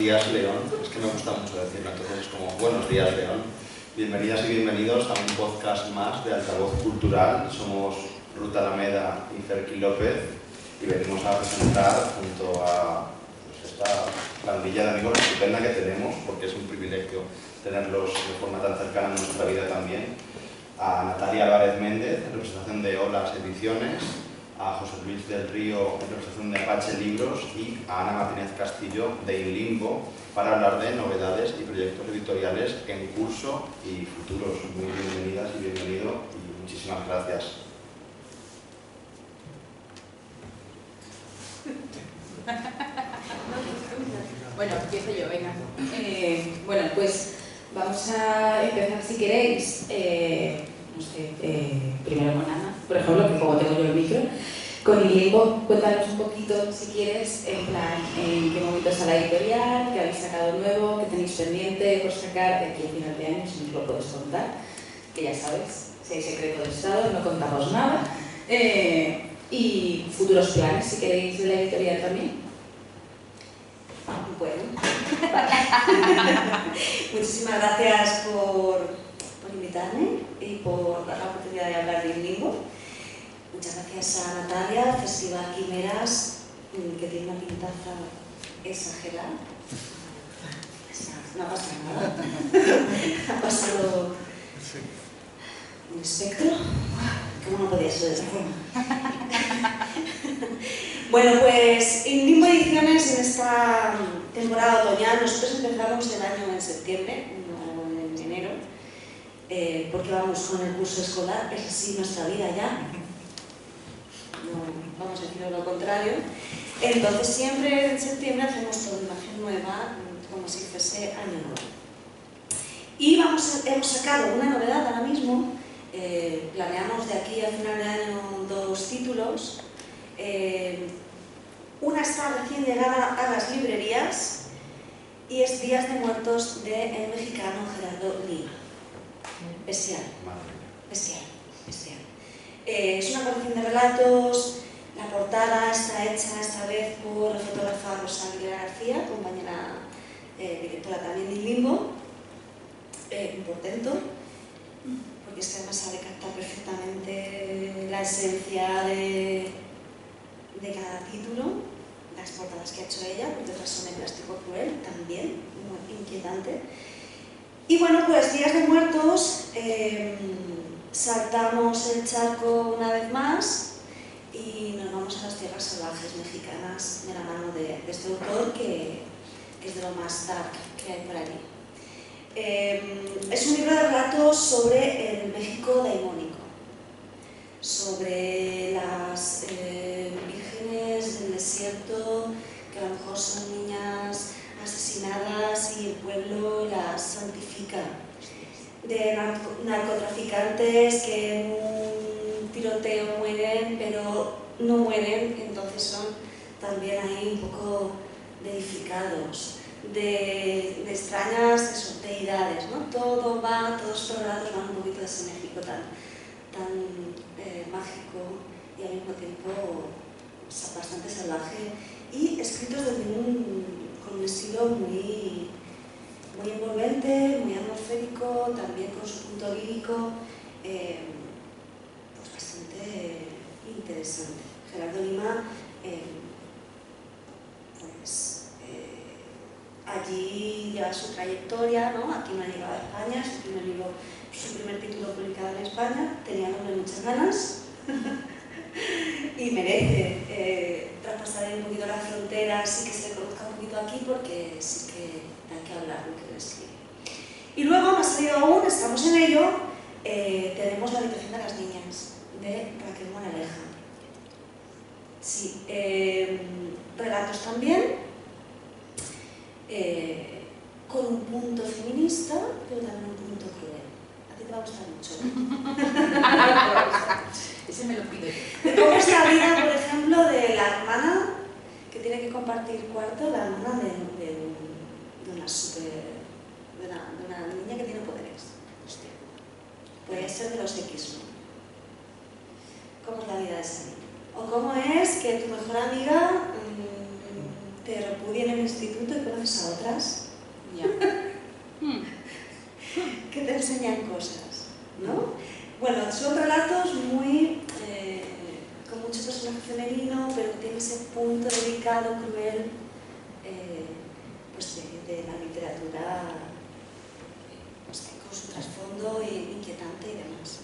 Buenos días, León. Es que me gusta mucho decirlo, entonces es como buenos días, León. Bienvenidas y bienvenidos a un podcast más de Altavoz Cultural. Somos Ruth Alameda y Ferki López y venimos a presentar junto a esta pandilla de amigos estupenda que tenemos, porque es un privilegio tenerlos de forma tan cercana en nuestra vida también, a Natalia Álvarez Méndez, en representación de Olas Ediciones, a José Luis del Río, en representación de Apache Libros, y a Ana Martínez Castillo, de In Limbo, para hablar de novedades y proyectos editoriales en curso y futuros. Muy bienvenidas y bienvenido, y muchísimas gracias. Bueno, empiezo yo, venga. Bueno, pues vamos a empezar, si queréis, no sé, primero con Ana, por ejemplo, que como tengo yo el micro. Con In Limbo, cuéntanos un poquito, si quieres, en plan, en qué momento está la editorial, qué habéis sacado nuevo, qué tenéis pendiente por sacar de aquí a final de año, si nos lo puedes contar, que ya sabes, si hay secreto de Estado, no contamos nada. Y futuros planes, si queréis, de la editorial también. Bueno, muchísimas gracias por invitarme y por dar la oportunidad de hablar de In Limbo. Muchas gracias a Natalia, al Festival Quimeras, que tiene una pintaza exagerada. No ha pasado nada. Ha pasado un espectro. ¿Cómo no podía ser de esa forma? Bueno, pues In Limbo Ediciones en esta temporada otoñal, nosotros empezamos el año en septiembre, no en enero, porque vamos con el curso escolar, es así nuestra vida ya. No vamos a decir lo contrario. Entonces siempre en septiembre hacemos toda imagen nueva, como si fuese año nuevo. Y hemos sacado una novedad ahora mismo, planeamos de aquí a final de año 2 títulos. Una está recién llegada a las librerías y es Días de Muertos del mexicano Gerardo Lima. Bestial. Bestial. Es una colección de relatos. La portada está hecha esta vez por la fotógrafa Rosa Aguilera García, compañera directora también de In Limbo. Un portento, porque es que además sabe captar perfectamente la esencia de cada título, las portadas que ha hecho ella, porque otras son en plástico cruel, también, muy inquietante. Y bueno, pues Días de Muertos, saltamos el charco una vez más y nos vamos a las tierras salvajes mexicanas de la mano de este autor que es de lo más dark que hay por allí. Es un libro de relatos sobre el México daimónico, sobre las vírgenes del desierto que a lo mejor son niñas asesinadas y el pueblo las santifica, de narcotraficantes que en un tiroteo mueren pero no mueren, entonces son también ahí un poco deificados, de extrañas deidades, ¿no? Todos estos relatos van un poquito de ese México tan mágico y al mismo tiempo bastante salvaje y escritos con un estilo muy envolvente, muy atmosférico, también con su punto lírico, pues bastante interesante. Gerardo Lima, allí lleva su trayectoria, ¿no? Aquí no ha llegado a España, su primer título publicado en España, tenía nombre muchas ganas y merece traspasar un poquito las fronteras y que se le conozca un poquito aquí, porque sí que hay que hablar lo que él escribe. Y luego, más salido aún, estamos en ello, tenemos La habitación de las niñas, de Raquel Moraleja. Sí, relatos también, con un punto feminista, pero también un punto cruel. A ti te va a gustar mucho, ¿no? Ese me lo pido yo. ¿Cómo es la vida, por ejemplo, de la hermana que tiene que compartir cuarto, la hermana de una niña que tiene poderes? Hostia. Puede ser de los X, ¿no? ¿Cómo es la vida de esa niña? O cómo es que tu mejor amiga te repudia en el instituto y conoces unas a otras, Ya. que te enseñan cosas, ¿no? Bueno, son relatos muy, con mucho personaje femenino, pero que tiene ese punto delicado, cruel, pues de la literatura, pues, con su trasfondo inquietante y demás.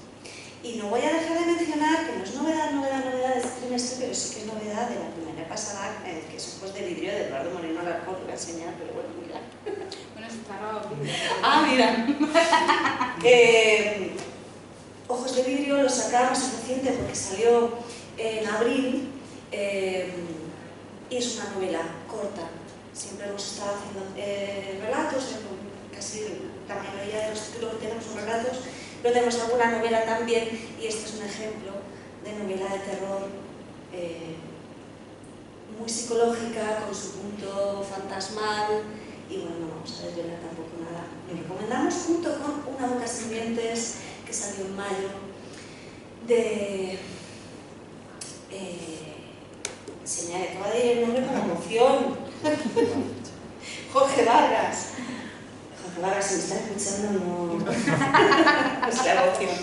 Y no voy a dejar de mencionar que no es novedad de este trimestre, pero sí que es novedad de la primera pasada, que es Ojos de vidrio de Eduardo Moreno Alarcón, lo voy a enseñar, pero bueno, mira. Bueno, se está grabado. Ah, mira. Ojos de vidrio lo sacamos hace reciente porque salió en abril y es una novela corta. Siempre hemos estado haciendo relatos, casi la mayoría de los títulos que tenemos son relatos, pero tenemos alguna novela también y este es un ejemplo de novela de terror muy psicológica, con su punto fantasmal y bueno, no vamos a desvelar tampoco nada. Lo recomendamos junto con Una boca sin dientes, que salió en mayo, de... se me acaba de ir el nombre con emoción. Jorge Vargas. Jorge Vargas, si me está escuchando, no es la emoción.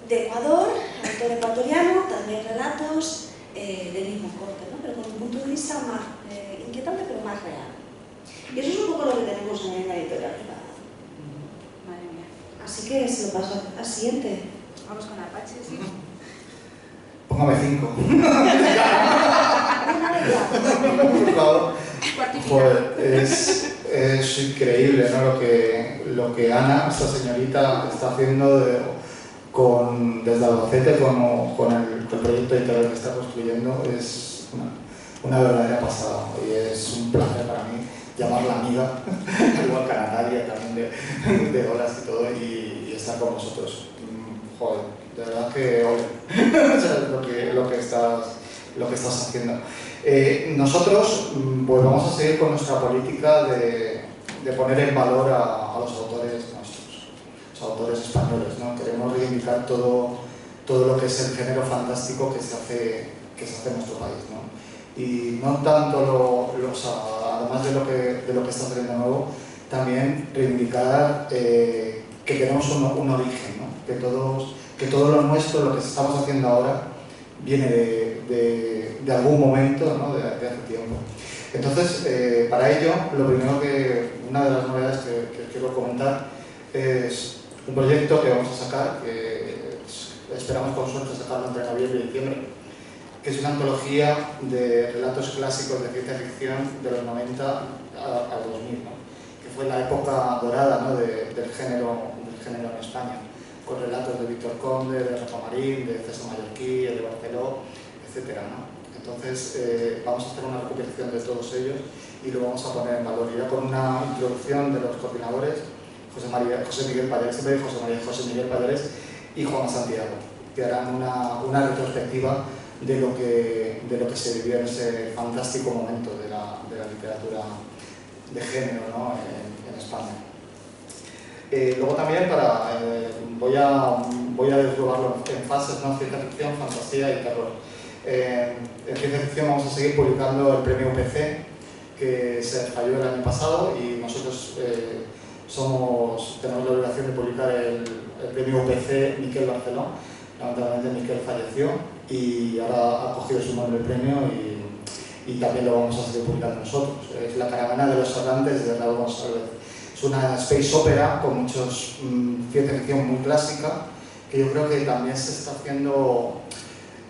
De Ecuador, autor ecuatoriano, también relatos del mismo corte, ¿no? Pero con un punto de vista más inquietante, pero más real. Y eso es un poco lo que tenemos en la editorial privada. Madre mía. Así que se lo paso al siguiente. Vamos con Apache, sí. Póngame 5. Por favor. Pues es increíble, ¿no? Lo que Ana, esta señorita, está haciendo desde Albacete con el proyecto editorial que está construyendo. Es una verdadera pasada y es un placer para mí llamarla amiga, igual que a Natalia también de Olas y todo, y estar con vosotros. Joder, de verdad que ole, lo que estás haciendo. Nosotros pues vamos a seguir con nuestra política de poner en valor a los autores nuestros, los autores españoles, ¿no? Queremos reivindicar todo lo que es el género fantástico que se hace en nuestro país, ¿no? Y no tanto además de lo que está saliendo nuevo, también reivindicar que tenemos un origen, ¿no? Que todo lo nuestro, lo que estamos haciendo ahora, viene de algún momento, ¿no? de hace tiempo. Entonces, para ello, una de las novedades que quiero comentar es un proyecto que vamos a sacar, que esperamos con suerte sacarlo entre noviembre y diciembre, que es una antología de relatos clásicos de ciencia ficción de los 90 al 2000, ¿no? Que fue la época dorada, ¿no? del género en España, con relatos de Víctor Conde, de Rafa Marín, de César Mallorquí, de Barceló, etc., ¿no? Entonces vamos a hacer una recopilación de todos ellos y lo vamos a poner en valor, ya con una introducción de los coordinadores, José Miguel Pallares y Juan Santiago, que harán una retrospectiva de lo que se vivió en ese fantástico momento de la literatura de género, ¿no? en España. Luego también voy a desglobarlo en fases, ¿no? Ciencia ficción, fantasía y terror. En ciencia ficción vamos a seguir publicando el premio UPC, que se falló el año pasado, y nosotros tenemos la obligación de publicar el premio UPC Miquel Barceló. Lamentablemente Miquel falleció y ahora ha cogido su nombre el premio y también lo vamos a seguir publicando nosotros. Es La caravana de los errantes de Raúl González. Es una space opera con muchos ciencia ficción muy clásica, que yo creo que también se está haciendo.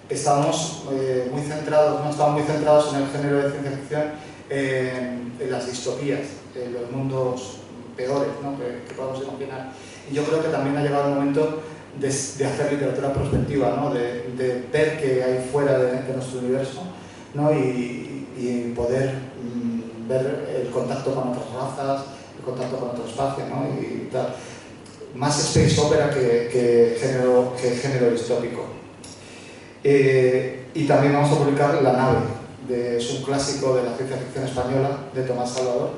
Estamos muy centrados en el género de ciencia ficción, en las distopías, en los mundos peores, ¿no? que podamos imaginar. Y yo creo que también ha llegado el momento de hacer literatura prospectiva, ¿no? de ver qué hay fuera de nuestro universo, ¿no? y poder ver el contacto con otras razas, el contacto con otro espacio, ¿no? y tal. Más space opera que género distópico. Y también vamos a publicar La nave, es un clásico de la ciencia ficción española de Tomás Salvador.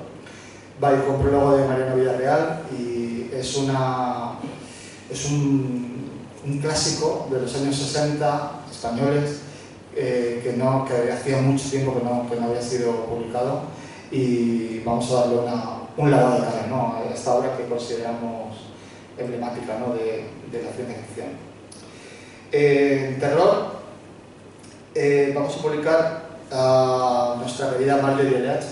Va a ir con prólogo de Mariano Villarreal y es un clásico de los años 60 españoles que hacía mucho tiempo que no había sido publicado, y vamos a darle un lavado de cara, ¿no?, a esta obra que consideramos emblemática, ¿no?, de la ciencia ficción. En terror vamos a publicar a nuestra querida Marjorie Eliach,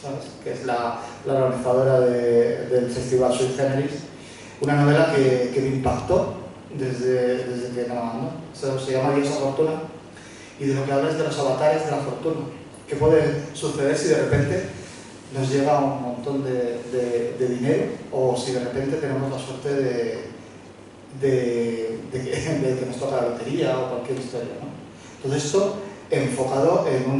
¿sabes?, que es la organizadora del Festival Sui Generis, una novela que me impactó desde que nada, ¿no? Se llama Diosa Fortuna, y de lo que habla es de los avatares de la fortuna. ¿Qué puede suceder si de repente nos llega un montón de dinero, o si de repente tenemos la suerte de que nos toca la lotería o cualquier historia, ¿no? Todo esto enfocado en un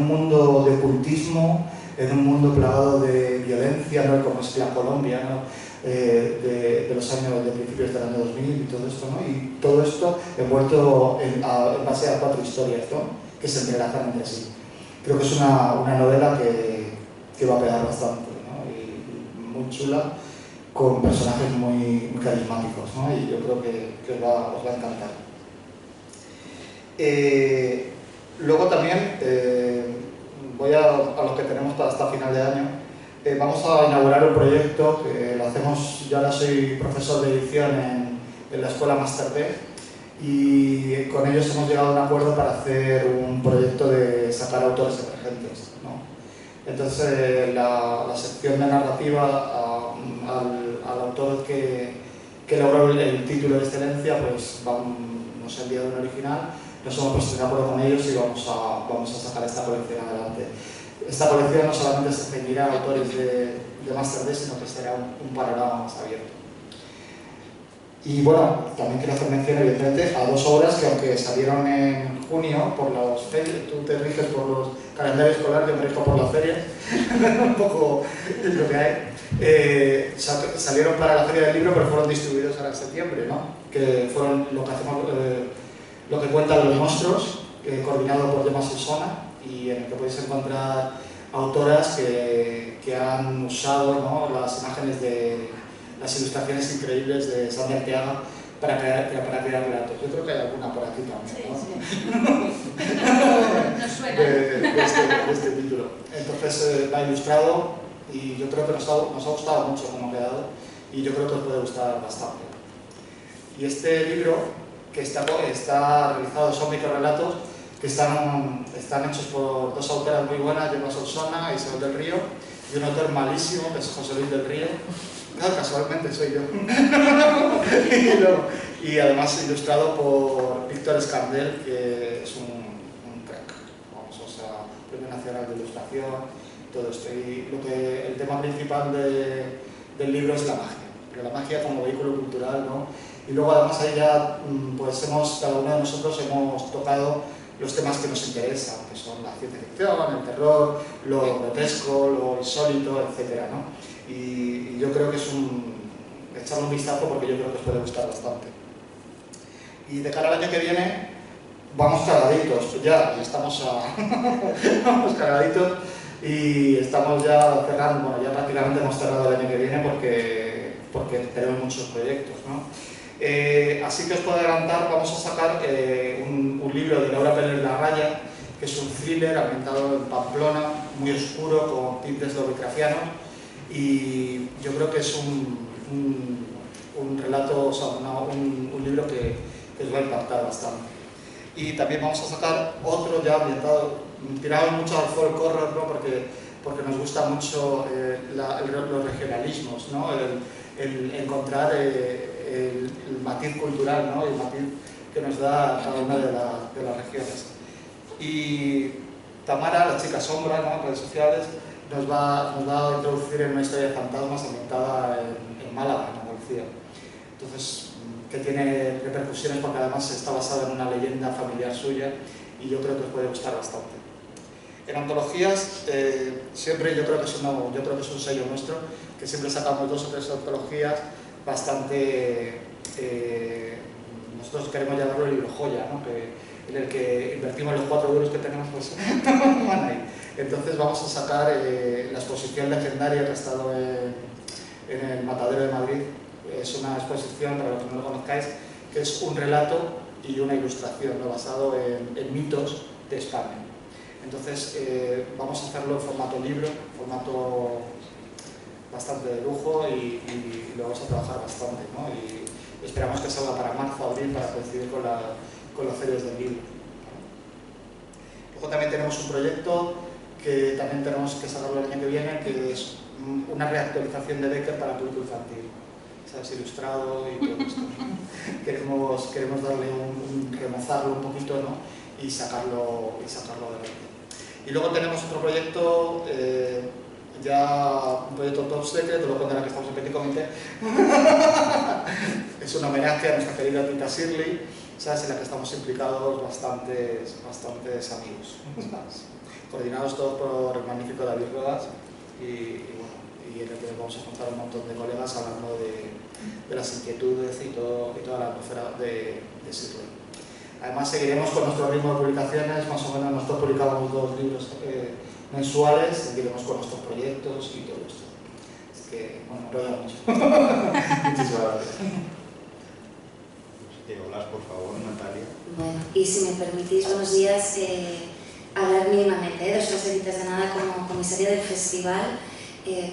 mundo de ocultismo, en un mundo plagado de violencia, ¿no?, como es la Colombia, ¿no?, de los años, de principios del año 2000 y todo esto, ¿no? Y todo esto envuelto en base a 4 historias, ¿no?, que se entrelazan entre sí. Creo que es una novela que va a pegar bastante, ¿no?, y muy chula, con personajes muy carismáticos, ¿no?, y yo creo que os va a encantar. Luego también voy a lo que tenemos para hasta final de año. Vamos a inaugurar un proyecto que lo hacemos. Yo ahora soy profesor de edición en la escuela Máster D, y con ellos hemos llegado a un acuerdo para hacer un proyecto de sacar autores emergentes, ¿no? Entonces la sección de narrativa al autor que logró el título de excelencia, pues nos ha enviado un original. Nos hemos puesto de acuerdo con ellos y vamos a sacar esta colección adelante. Esta colección no solamente se ceñirá a autores de Máster D, sino que será un panorama más abierto. Y bueno, también quiero hacer mención, evidentemente, a 2 obras que, aunque salieron en junio por las ferias, tú te riges por los calendarios escolares, yo me rijo por las ferias, un poco es lo que hay. Salieron para la Feria del Libro, pero fueron distribuidos ahora en septiembre, ¿no?, que fueron lo que cuentan los monstruos, coordinado por Gemma Solsona, y en el que podéis encontrar autoras que han usado, ¿no?, las imágenes de las ilustraciones increíbles de Sandra Arteaga para crear relatos. Yo creo que hay alguna por aquí también, ¿no? Sí. Nos suena. De este título. Entonces la ha ilustrado, y yo creo que nos ha gustado mucho cómo ha quedado, y yo creo que os puede gustar bastante. Y este libro que está realizado, son microrelatos que están hechos por 2 autoras muy buenas, Gemma Solsona y Isabel del Río, y un autor malísimo, que es José Luis del Río. No, casualmente soy yo. Y además ilustrado por Víctor Escandel, que es un crack. Vamos, o sea, Premio Nacional de Ilustración, todo esto. Y el tema principal del libro es la magia, pero la magia como vehículo cultural, ¿no? Y luego además ahí ya, pues cada uno de nosotros hemos tocado los temas que nos interesan, que son la ciencia ficción, el terror, lo grotesco, lo insólito, etc., ¿no? Y yo creo que es echarle un vistazo, porque yo creo que os puede gustar bastante. Y de cara al año que viene, vamos cargaditos, ya estamos vamos cargaditos, y estamos ya cerrando, bueno, ya prácticamente hemos cerrado el año que viene porque tenemos muchos proyectos, ¿no? Así que os puedo adelantar, vamos a sacar un libro de Laura Pérez Larraya, que es un thriller ambientado en Pamplona, muy oscuro, con tintes lovecraftianos, y yo creo que es un relato, o sea, un libro que os va a impactar bastante. Y también vamos a sacar otro ya ambientado, tirado mucho al folk horror, ¿no?, porque nos gusta mucho los regionalismos, ¿no?, el encontrar el matiz cultural, ¿no?, el matiz que nos da cada una de las regiones. Y Tamara, la chica sombra, ¿no?, en redes sociales, nos va a introducir en una historia de fantasmas ambientada en Málaga, en Andalucía. Entonces, que tiene repercusiones porque además está basada en una leyenda familiar suya, y yo creo que os puede gustar bastante. En antologías, siempre yo creo que es un sello nuestro, que siempre sacamos 2 o 3 antologías bastante, nosotros queremos llamarlo el libro joya, ¿no?, en el que invertimos los 4 euros que tenemos, pues van ahí. Entonces vamos a sacar la exposición legendaria que ha estado en el Matadero de Madrid. Es una exposición, para los que no lo conozcáis, que es un relato y una ilustración, ¿no? Basado en mitos de España. Entonces vamos a hacerlo en formato libro, formato bastante de lujo y lo vamos a trabajar bastante, ¿no? Y esperamos que salga para marzo, abril, para coincidir con los ferias del libro. Luego también tenemos un proyecto que también tenemos que sacarlo el año que viene, que es una reactualización de Becker para público infantil. ¿Sabes? Ilustrado y todo esto. Queremos darle remozarlo un poquito, ¿no? y sacarlo adelante. Y luego tenemos otro proyecto, un proyecto top secret, te lo contará que estamos en Petit Comité. Es un homenaje a nuestra querida Tita Shirley, ¿sabes? En la que estamos implicados bastantes amigos, ¿sabes? Coordinados todos por el magnífico David Rodas y en el que vamos a juntar un montón de colegas hablando de las inquietudes y toda la atmósfera de Shirley. Además seguiremos con nuestro ritmo de publicaciones, más o menos nosotros publicamos 2 libros mensuales, seguiremos con nuestros proyectos y todo esto. Así que, bueno, lo veo mucho. Muchísimas gracias. Te hablas, por favor, Natalia. Bueno, y si me permitís, buenos días, hablar mínimamente, 2 cosas de nada como comisaria del festival.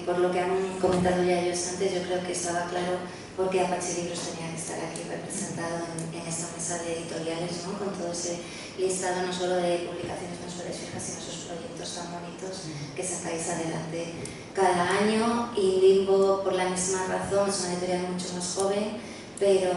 Por lo que han comentado ya ellos antes, yo creo que estaba claro por qué Apache Libros tenía que estar aquí representado en esta mesa de editoriales, ¿no? Con todo ese listado no solo de publicaciones mensuales fijas, sino esos proyectos tan bonitos que sacáis adelante cada año. Y Limbo, por la misma razón, es una editorial mucho más joven, pero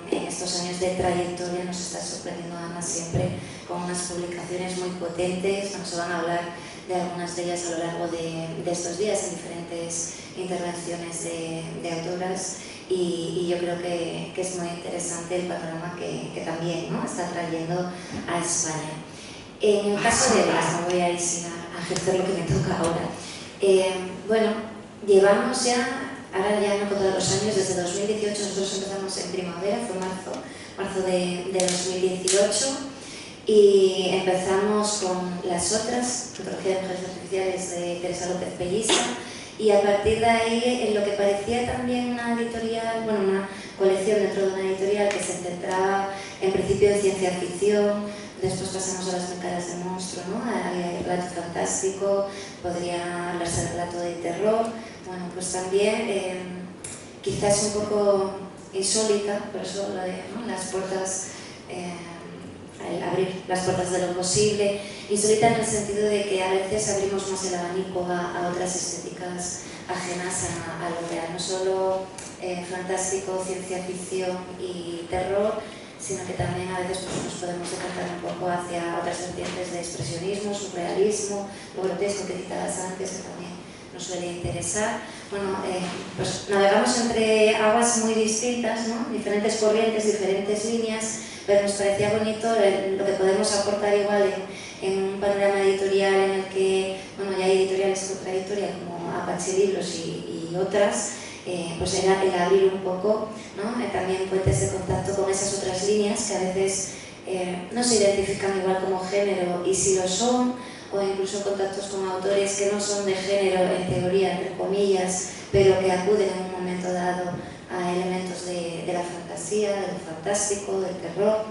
en estos años de trayectoria nos está sorprendiendo además siempre con unas publicaciones muy potentes. Nos van a hablar de algunas de ellas a lo largo de estos días en diferentes intervenciones de autoras y yo creo que es muy interesante el panorama que también, ¿no? está trayendo a España. En el caso de las, no voy a ir sin a ejercer lo que me toca ahora. Bueno, llevamos ya, ahora ya no he contado los años, desde 2018 nosotros empezamos en primavera, fue marzo de 2018. Y empezamos con Las Otras, Antología de Mujeres Artificiales de Teresa López Pelliza, y a partir de ahí, en lo que parecía también una editorial, bueno, una colección dentro de una editorial que se centraba en principio en ciencia ficción, después pasamos a Las Mil Caras de Monstruo, ¿no? Al relato fantástico, podría hablarse del relato de terror, bueno, pues también quizás un poco insólita, por eso lo de, ¿no? Las puertas... el abrir las puertas de lo posible, insólita en el sentido de que a veces abrimos más el abanico a otras estéticas ajenas a lo real, no solo fantástico, ciencia ficción y terror, sino que también a veces pues, nos podemos decantar un poco hacia otras vertientes de expresionismo, surrealismo, lo grotesco que citabas antes, que también nos suele interesar. Bueno, pues navegamos entre aguas muy distintas, ¿no? Diferentes corrientes, diferentes líneas, pero nos parecía bonito lo que podemos aportar igual en un panorama editorial en el que, bueno, ya hay editoriales con trayectoria como Apache Libros y otras, pues era el abrir un poco, ¿no? También puentes de contacto con esas otras líneas que a veces no se identifican igual como género, y si lo son, o incluso contactos con autores que no son de género en teoría, entre comillas, pero que acuden en un momento dado a elementos de la fantasía, del fantástico, del terror.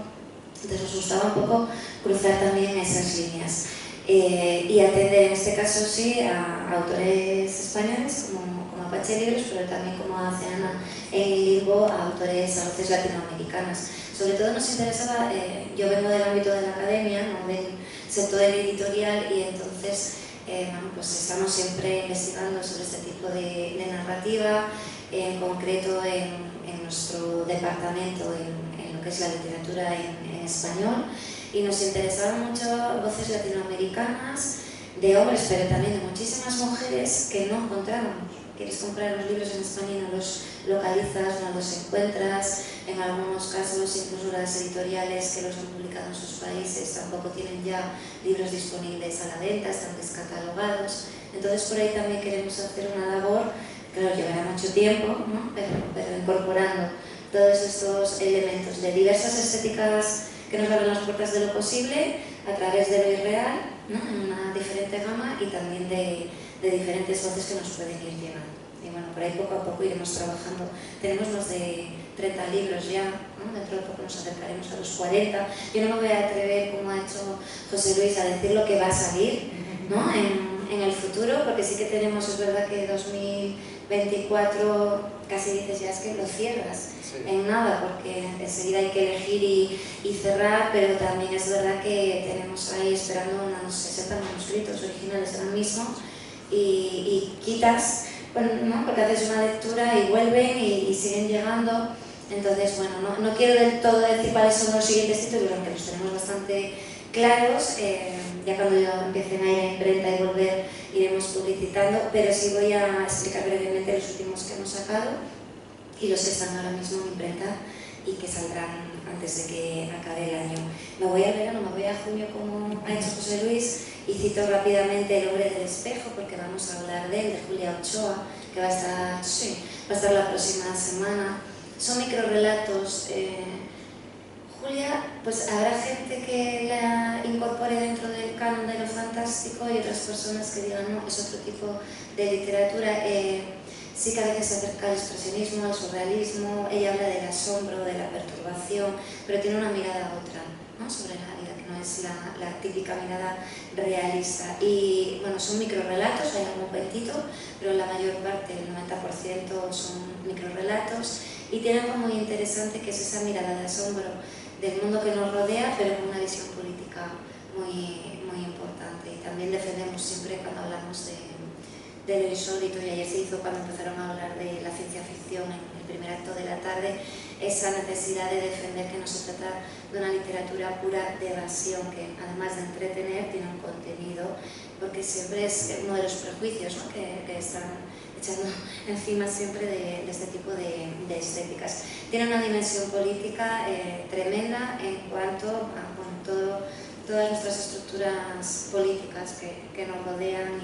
Entonces nos gustaba un poco cruzar también esas líneas y atender en este caso sí a autores españoles como Apache Libros, pero también como hace Ana en Limbo, a autores, a voces latinoamericanas. Sobre todo nos interesaba, yo vengo del ámbito de la academia, no del sector editorial, y entonces bueno, pues estamos siempre investigando sobre este tipo de narrativa, en concreto en nuestro departamento, en lo que es la literatura en español, y nos interesaban mucho voces latinoamericanas, de hombres, pero también de muchísimas mujeres que no encontrábamos. Quieres comprar los libros en España y no los localizas, no los encuentras, en algunos casos incluso las editoriales que los han publicado en sus países tampoco tienen ya libros disponibles a la venta, están descatalogados. Entonces por ahí también queremos hacer una labor, claro, llevará mucho tiempo, ¿no? pero incorporando todos estos elementos de diversas estéticas que nos abren las puertas de lo posible a través de lo irreal, ¿no? En una diferente gama, y también de diferentes voces que nos pueden ir llegando. bueno, por ahí poco a poco iremos trabajando. Tenemos los de 30 libros ya, ¿no? Dentro de poco nos acercaremos a los 40. Yo no me voy a atrever, como ha hecho José Luis, a decir lo que va a salir, ¿no? en el futuro, porque sí que tenemos, es verdad que 2024 casi dices ya es que lo cierras en nada, porque enseguida hay que elegir y cerrar, pero también es verdad que tenemos ahí esperando unos 60 manuscritos originales ahora mismo y quitas, bueno, ¿no? Porque haces una lectura y vuelven y siguen llegando. Entonces, bueno, no quiero del todo decir cuáles son los siguientes títulos, aunque los tenemos bastante claros. Ya cuando empiecen a ir a imprenta y volver iremos publicitando, pero sí voy a explicar brevemente los últimos que hemos sacado y los que están ahora mismo en imprenta y que saldrán antes de que acabe el año. Me voy al verano, me voy a junio como ha hecho José Luis y cito rápidamente El hombre del espejo porque vamos a hablar de él, de Julia Ochoa, que va a estar la próxima semana. Son microrelatos. Julia, pues habrá gente que la incorpore dentro del canon de lo fantástico y otras personas que digan no, es otro tipo de literatura. Sí que a veces se acerca al expresionismo, al surrealismo, ella habla del asombro, de la perturbación, pero tiene una mirada otra, ¿no? Sobre la vida, que no es la típica mirada realista. Y bueno, son microrelatos, hay algún cuentito, pero la mayor parte, el 90% son microrelatos y tienen algo muy interesante que es esa mirada de asombro del mundo que nos rodea, pero con una visión política muy, muy importante. Y también defendemos siempre cuando hablamos de lo insólito, y ayer se hizo cuando empezaron a hablar de la ciencia ficción en el primer acto de la tarde, esa necesidad de defender que no se trata de una literatura pura de evasión, que además de entretener tiene un contenido, porque siempre es uno de los prejuicios, ¿no? que están echando encima siempre de este tipo de estéticas. Tiene una dimensión política tremenda en cuanto a todas nuestras estructuras políticas que nos rodean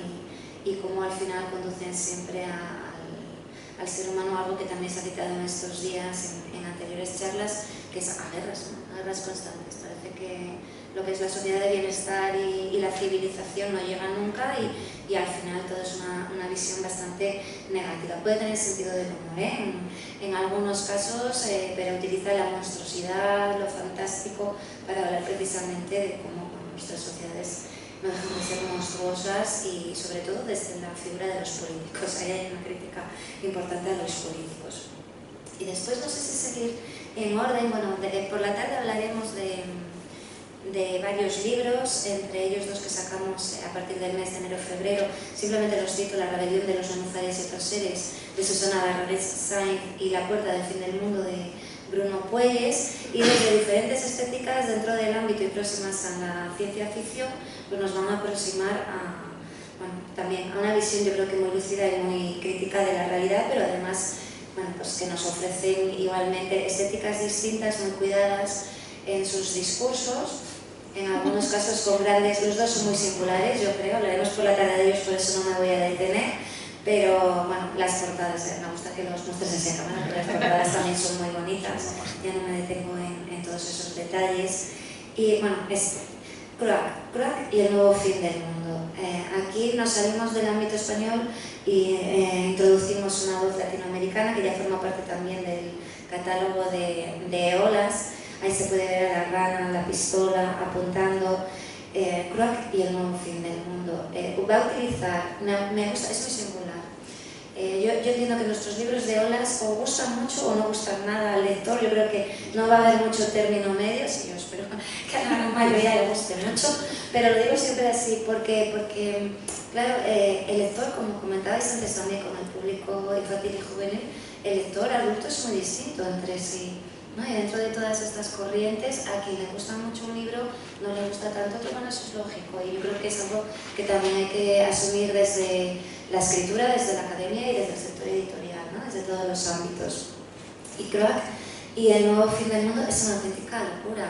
y cómo al final conducen siempre al ser humano, algo que también se ha citado en estos días en anteriores charlas, que es a guerras, ¿no? A guerras constantes. Parece que lo que es la sociedad de bienestar y la civilización no llega nunca y al final todo es una visión bastante negativa. Puede tener sentido del humor, en algunos casos, pero utiliza la monstruosidad, lo fantástico, para hablar precisamente de cómo nuestras sociedades no dejan de ser monstruosas y sobre todo desde la figura de los políticos. Ahí hay una crítica importante a los políticos. Y después no sé si seguir en orden. Bueno, por la tarde hablaremos de varios libros, entre ellos dos que sacamos a partir del mes de enero-febrero. Simplemente los cito: La rebelión de los nenúfares y otros seres, de Susana Barragán Sainz, y La puerta del fin del mundo, de Bruno Puelles. Y desde diferentes estéticas dentro del ámbito y próximas a la ciencia ficción, pues nos van a aproximar también a una visión, yo creo que muy lúcida y muy crítica de la realidad, pero además pues que nos ofrecen igualmente estéticas distintas, muy cuidadas en sus discursos, en algunos casos con grandes, los dos son muy singulares, yo creo, hablaremos por la tarde de ellos, por eso no me voy a detener, pero bueno, las portadas, me gusta que los muestres así a cámara, pero las portadas también son muy bonitas, ya no me detengo en todos esos detalles. Y bueno, Cruac y el nuevo fin del mundo. Aquí nos salimos del ámbito español y introducimos una voz latinoamericana que ya forma parte también del catálogo de Olas. Ahí se puede ver a la rana, la pistola, apuntando. Cruac y el nuevo fin del mundo. Va a utilizar, me gusta, es muy singular. Yo entiendo que nuestros libros de Olas o gustan mucho o no gustan nada al lector. Yo creo que no va a haber mucho término medio, sí, yo espero que a la mayoría le guste mucho, pero lo digo siempre así porque claro, el lector, como comentabais antes también con el público infantil y juvenil, el lector adulto es muy distinto entre sí, ¿no? Y dentro de todas estas corrientes, a quien le gusta mucho un libro no le gusta tanto otro, bueno, eso es lógico, y yo creo que es algo que también hay que asumir desde la escritura, desde la academia y desde el sector editorial, ¿no? Desde todos los ámbitos. Y Cruac y el nuevo fin del mundo es una auténtica locura.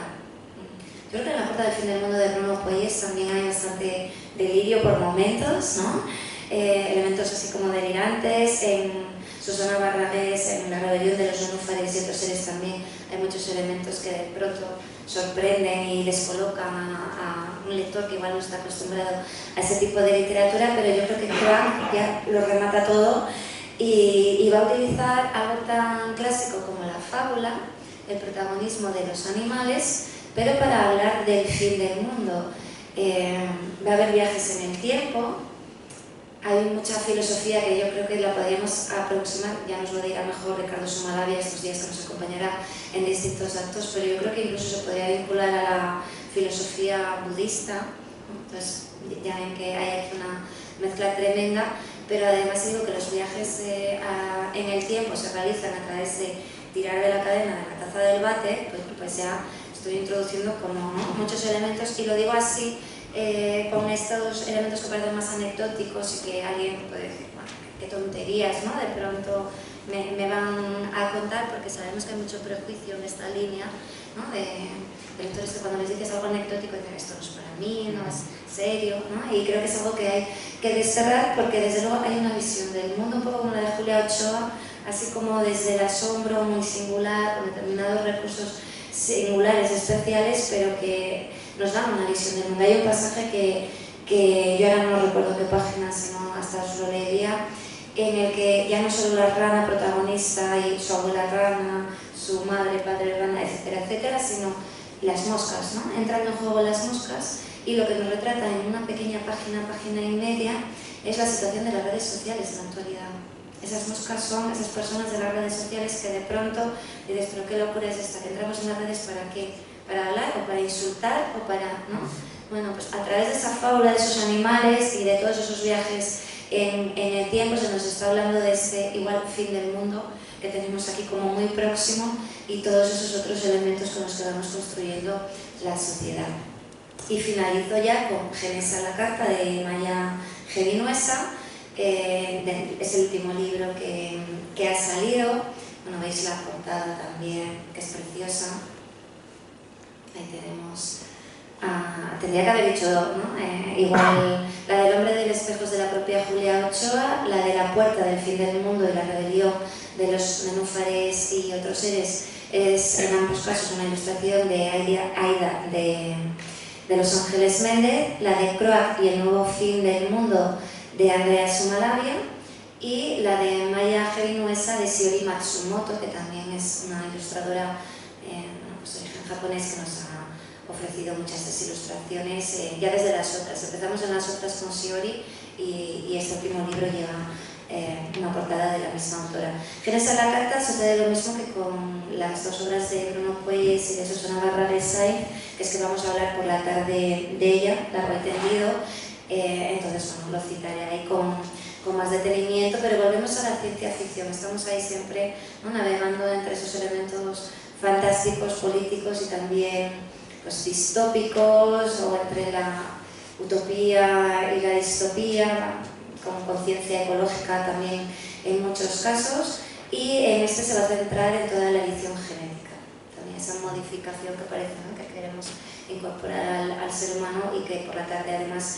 Yo creo que en La puerta del fin del mundo de Bruno Puelles también hay bastante delirio por momentos, ¿no? Elementos así como delirantes. En Susana Barragés, en La rebelión de los nenúfares y otros seres también hay muchos elementos que de pronto sorprenden y descolocan a un lector que igual no está acostumbrado a ese tipo de literatura, pero yo creo que Cruac ya lo remata todo y va a utilizar algo tan clásico como la fábula, el protagonismo de los animales, pero para hablar del fin del mundo. Va a haber viajes en el tiempo, hay mucha filosofía que yo creo que la podríamos aproximar, ya nos lo dirá mejor Ricardo Sumalavia estos días que nos acompañará en distintos actos, pero yo creo que incluso se podría vincular a la filosofía budista. Entonces ya ven que hay aquí una mezcla tremenda, pero además digo que los viajes en el tiempo se realizan a través de tirar de la cadena de la taza del váter, pues ya estoy introduciendo como muchos elementos, y lo digo así con estos elementos que parecen más anecdóticos y que alguien puede decir, bueno, qué tonterías, ¿no? De pronto me van a contar, porque sabemos que hay mucho prejuicio en esta línea, ¿no? De lectores que cuando les dices algo anecdótico dicen esto no es para mí, no es serio, ¿no? Y creo que es algo que hay que desterrar, porque desde luego hay una visión del mundo un poco como la de Julia Ochoa, así como desde el asombro muy singular, con determinados recursos singulares, especiales, pero que nos dan una visión del mundo. Hay un pasaje que yo ahora no recuerdo qué página, sino hasta os lo leería, en el que ya no solo la rana protagonista y su abuela rana, su madre, padre rana, etcétera, etcétera, sino las moscas, ¿no? Entran en juego las moscas, y lo que nos retrata en una pequeña página, página y media, es la situación de las redes sociales en la actualidad. Esas moscas son esas personas de las redes sociales que de pronto dices, pero qué locura es esta, que entramos en las redes ¿para qué? ¿Para hablar o para insultar o para...? ¿no? Bueno, pues a través de esa fábula de esos animales y de todos esos viajes en el tiempo se nos está hablando de este igual fin del mundo que tenemos aquí como muy próximo, y todos esos otros elementos con los que vamos construyendo la sociedad. Y finalizo ya con Génesis a la carta de Maya Gevinuesa. Es el último libro que ha salido. Bueno, veis la portada también, que es preciosa. Ahí tenemos... tendría que haber dicho, ¿no? Igual la del hombre del espejo es de la propia Julia Ochoa, la de la puerta del fin del mundo y la rebelión de los nenúfares y otros seres es en ambos casos una ilustración de Aida de Los Ángeles Méndez, la de Croak y el nuevo fin del mundo de Andrea Sumalavia, y la de Maya Gevinuesa de Shiori Matsumoto, que también es una ilustradora pues de origen japonés que nos ha ofrecido muchas de estas ilustraciones ya desde las otras. Empezamos en las otras con Shiori y este último libro lleva una portada de la misma autora. Génesis a la carta sucede lo mismo que con las dos obras de Bruno Puelles y de Susana Barrales Saiz, que es que vamos a hablar por la tarde de ella, largo y tendido. Entonces, bueno, lo citaré ahí con más detenimiento, pero volvemos a la ciencia ficción. Estamos ahí siempre, ¿no? Navegando entre esos elementos fantásticos, políticos y también pues, distópicos, o entre la utopía y la distopía, con conciencia ecológica también en muchos casos, y en este se va a centrar en toda la edición genética, también esa modificación que parece, ¿no? Que queremos incorporar al ser humano, y que por la tarde además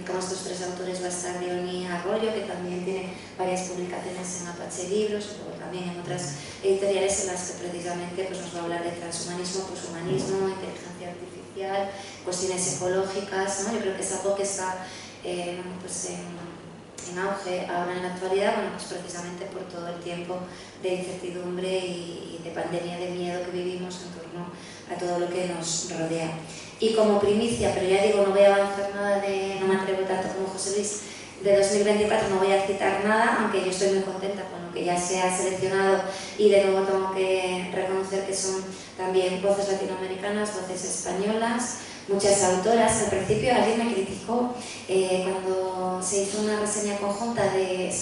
con estos tres autores va a estar Leonie Arroyo, que también tiene varias publicaciones en Apache Libros, o también en otras editoriales en las que precisamente pues, nos va a hablar de transhumanismo, poshumanismo, inteligencia artificial, cuestiones ecológicas, ¿no? Yo creo que es algo que está pues en auge ahora en la actualidad, bueno, pues precisamente por todo el tiempo de incertidumbre y de pandemia, de miedo que vivimos en torno a todo lo que nos rodea. Y como primicia, pero ya digo, no voy a avanzar nada no me atrevo tanto como José Luis, de 2024 no voy a citar nada, aunque yo estoy muy contenta con lo que ya se ha seleccionado, y de nuevo tengo que reconocer que son también voces latinoamericanas, voces españolas, muchas autoras. Al principio alguien me criticó cuando se hizo una reseña conjunta de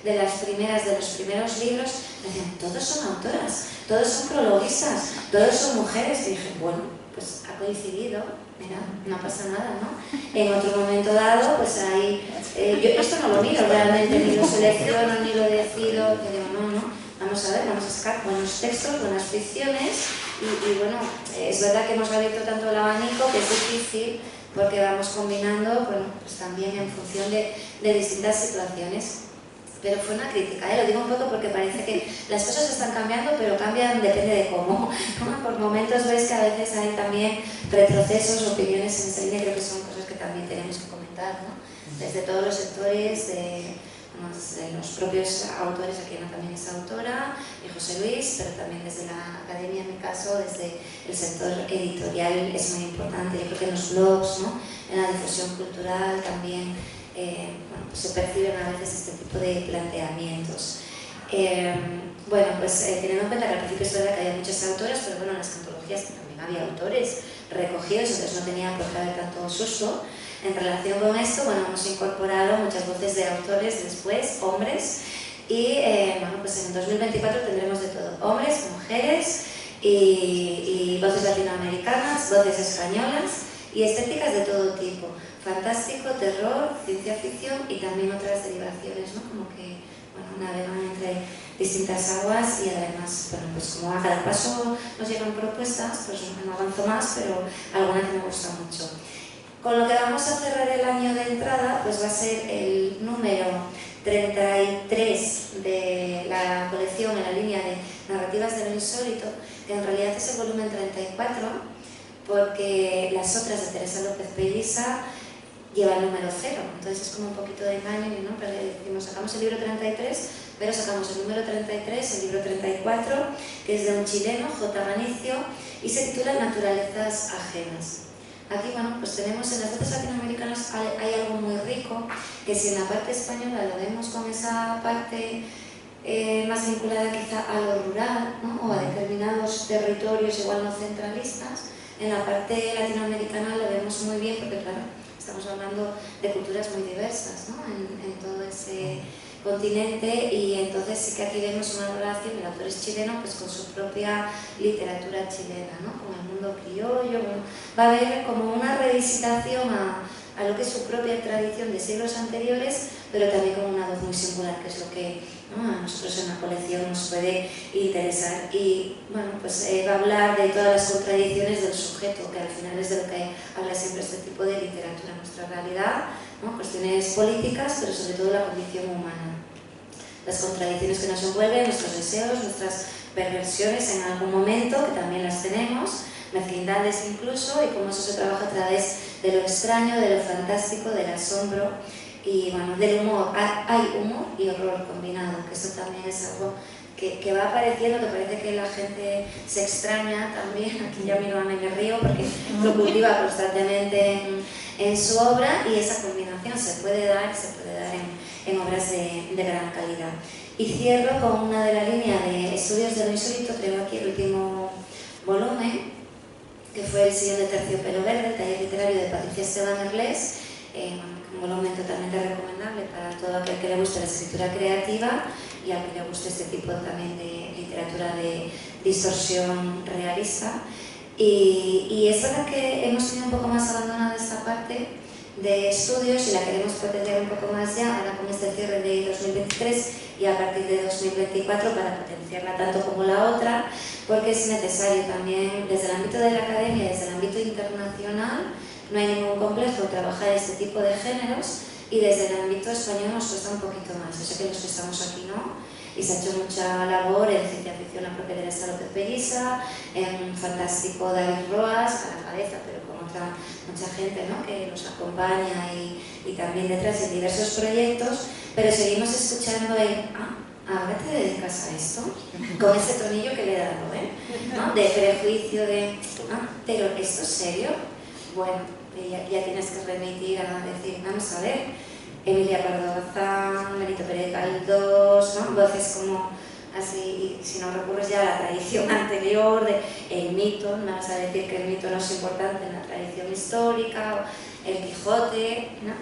los primeros libros, me decían, todos son autoras, todos son prologuistas, todos son mujeres, y dije, bueno, pues ha coincidido, mira, no pasa nada, ¿no? En otro momento dado, pues ahí, yo esto no lo miro realmente, ni lo selecciono, ni lo decido, yo digo, no, vamos a ver, vamos a sacar buenos textos, buenas ficciones, y bueno, es verdad que hemos abierto tanto el abanico que es difícil, porque vamos combinando, bueno, pues también en función de distintas situaciones. Pero fue una crítica, lo digo un poco porque parece que las cosas están cambiando, pero cambian depende de cómo. Por momentos ves que a veces hay también retrocesos, opiniones en esa línea, creo que son cosas que también tenemos que comentar, ¿no? Desde todos los sectores, los propios autores, aquí Ana también es autora, y José Luis, pero también desde la academia, en mi caso, desde el sector editorial es muy importante. Yo creo que en los blogs, ¿no?, en la difusión cultural también bueno, pues se perciben a veces este tipo de planteamientos. Bueno, pues teniendo en cuenta que al principio es verdad que había muchas autoras, pero bueno, en las antologías también había autores recogidos, entonces no tenía por qué haber tanto susto. En relación con esto, bueno, hemos incorporado muchas voces de autores después, hombres, y bueno, pues en 2024 tendremos de todo, hombres, mujeres y voces latinoamericanas, voces españolas y estéticas de todo tipo, fantástico, terror, ciencia ficción y también otras derivaciones, ¿no? Como que, bueno, navegan entre distintas aguas y además, bueno, pues como a cada paso nos llegan propuestas, pues no avanzo más, pero alguna que me gusta mucho. Con lo que vamos a cerrar el año de entrada, pues va a ser el número 33 de la colección en la línea de narrativas de lo insólito, que en realidad es el volumen 34, porque las otras de Teresa López Pelliza llevan el número 0, entonces es como un poquito de engaño, ¿no? Pero decimos, sacamos el libro 33, pero sacamos el número 33, el libro 34, que es de un chileno, J. Ganicio, y se titula Naturalezas ajenas. Aquí, bueno, pues tenemos en las voces latinoamericanas hay algo muy rico, que si en la parte española lo vemos con esa parte más vinculada quizá a lo rural, ¿no?, o a determinados territorios igual no centralistas, en la parte latinoamericana lo vemos muy bien porque, claro, estamos hablando de culturas muy diversas, ¿no?, en todo ese continente, y entonces sí que aquí vemos una relación, el autor es chileno, pues con su propia literatura chilena, ¿no?, con el mundo criollo. Bueno, va a haber como una revisitación a lo que es su propia tradición de siglos anteriores, pero también con una voz muy singular, que es lo que, ¿no?, a nosotros en la colección nos puede interesar. Y bueno, pues va a hablar de todas las contradicciones del sujeto, que al final es de lo que habla siempre este tipo de literatura, nuestra realidad, ¿no?, cuestiones políticas, pero sobre todo la condición humana, las contradicciones que nos envuelven, nuestros deseos, nuestras perversiones en algún momento, que también las tenemos, mezquindades incluso, y cómo eso se trabaja a través de lo extraño, de lo fantástico, del asombro y, bueno, del humor. Hay humor y horror combinado, que eso también es algo que va apareciendo, que parece que la gente se extraña también. Aquí ya miro a Ana y me río porque lo cultiva constantemente en su obra, y esa combinación se puede dar en obras de gran calidad. Y cierro con una de la línea de estudios de lo insólito, creo aquí el último volumen, que fue El sillón de terciopelo verde, el taller literario de Patricia Esteban Erlés, un volumen totalmente recomendable para todo aquel que le guste la escritura creativa y a quien le guste este tipo también de literatura de distorsión realista. Y es verdad que hemos tenido un poco más abandonada esta parte de estudios y la queremos potenciar un poco más ya, ahora con este cierre de 2023 y a partir de 2024, para potenciarla tanto como la otra, porque es necesario también desde el ámbito de la academia, desde el ámbito internacional, no hay ningún complejo trabajar este tipo de géneros, y desde el ámbito español nos cuesta un poquito más. Yo sé que los que estamos aquí no, y se ha hecho mucha labor en ciencia ficción, la propia Teresa López Pelliza, en fantástico David Roas, a la cabeza, pero con mucha gente, ¿no?, que nos acompaña y también detrás en diversos proyectos, pero seguimos escuchando el ahora te dedicas a esto, con ese tonillo que le he dado, ¿no?, de prejuicio, de pero ¿esto es serio? Bueno, ya tienes que remitir a decir, vamos a ver, Emilia Pardo Bazán, Benito Pérez Galdós, ¿no?, voces como así, y si no recurres ya a la tradición anterior, de el mito, me vas a decir que el mito no es importante en la tradición histórica, o el Quijote, ¿no?,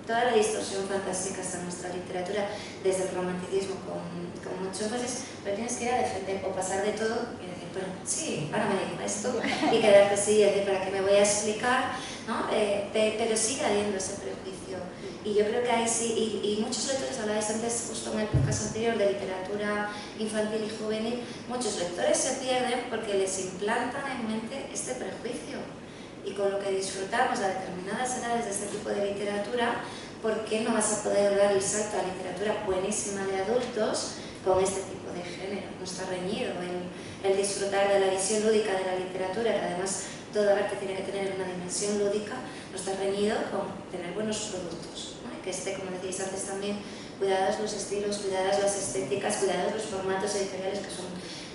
toda la distorsión fantástica está en nuestra literatura, desde el romanticismo con mucho énfasis, pero tienes que ir a defender o pasar de todo y decir, bueno, sí, ahora me digo esto, y quedarte así y decir, ¿para qué me voy a explicar?, ¿no? Pero sigue habiendo ese prejuicio. Y yo creo que ahí sí, y muchos lectores, hablabais antes justo en el podcast anterior de literatura infantil y juvenil, muchos lectores se pierden porque les implantan en mente este prejuicio. Y con lo que disfrutamos a determinadas edades de este tipo de literatura, ¿por qué no vas a poder dar el salto a literatura buenísima de adultos con este tipo de género? No está reñido el disfrutar de la visión lúdica de la literatura, que además todo arte tiene que tener una dimensión lúdica, no está reñido con tener buenos productos, ¿no? Y que esté, como decíais antes también, cuidados los estilos, cuidadas las estéticas, cuidados los formatos editoriales que son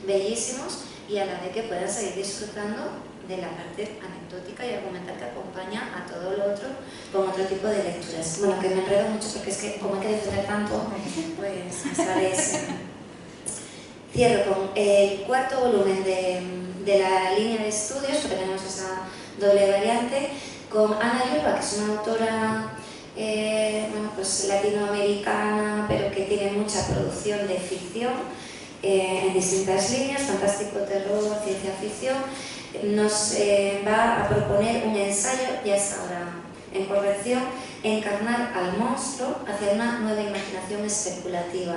bellísimos y a la vez que puedan seguir disfrutando de la parte anecdótica y argumental que acompaña a todo lo otro con otro tipo de lecturas. Bueno, que me enredo mucho porque es que como hay que defender tanto, pues me sale ese. Cierro con el cuarto volumen de la línea de estudios, porque tenemos esa doble variante, con Ana Yurba, que es una autora pues latinoamericana, pero que tiene mucha producción de ficción en distintas líneas, fantástico, terror, ciencia ficción. Nos va a proponer un ensayo, ya está ahora en corrección, encarnar al monstruo hacia una nueva imaginación especulativa.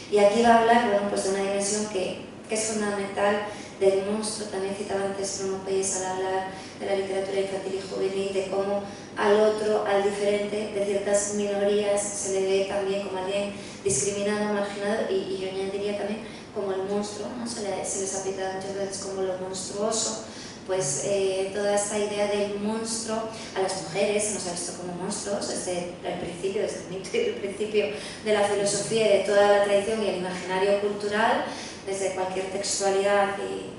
Y aquí va a hablar, bueno, pues de una dimensión que es fundamental del monstruo. También citaba antes Bruno Pelles al hablar de la literatura infantil y juvenil, de cómo al otro, al diferente, de ciertas minorías se le ve también como alguien discriminado, marginado, y yo añadiría también como el monstruo, ¿no? Se les ha pintado muchas veces como lo monstruoso. Pues toda esta idea del monstruo, a las mujeres se nos ha visto como monstruos desde el principio, desde el mito y el principio de la filosofía y de toda la tradición y el imaginario cultural, desde cualquier textualidad y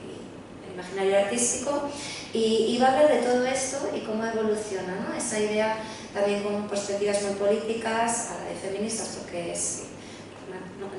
el imaginario artístico, y va a hablar de todo esto y cómo evoluciona, ¿no? Esa idea también con perspectivas muy políticas, a la de feministas, porque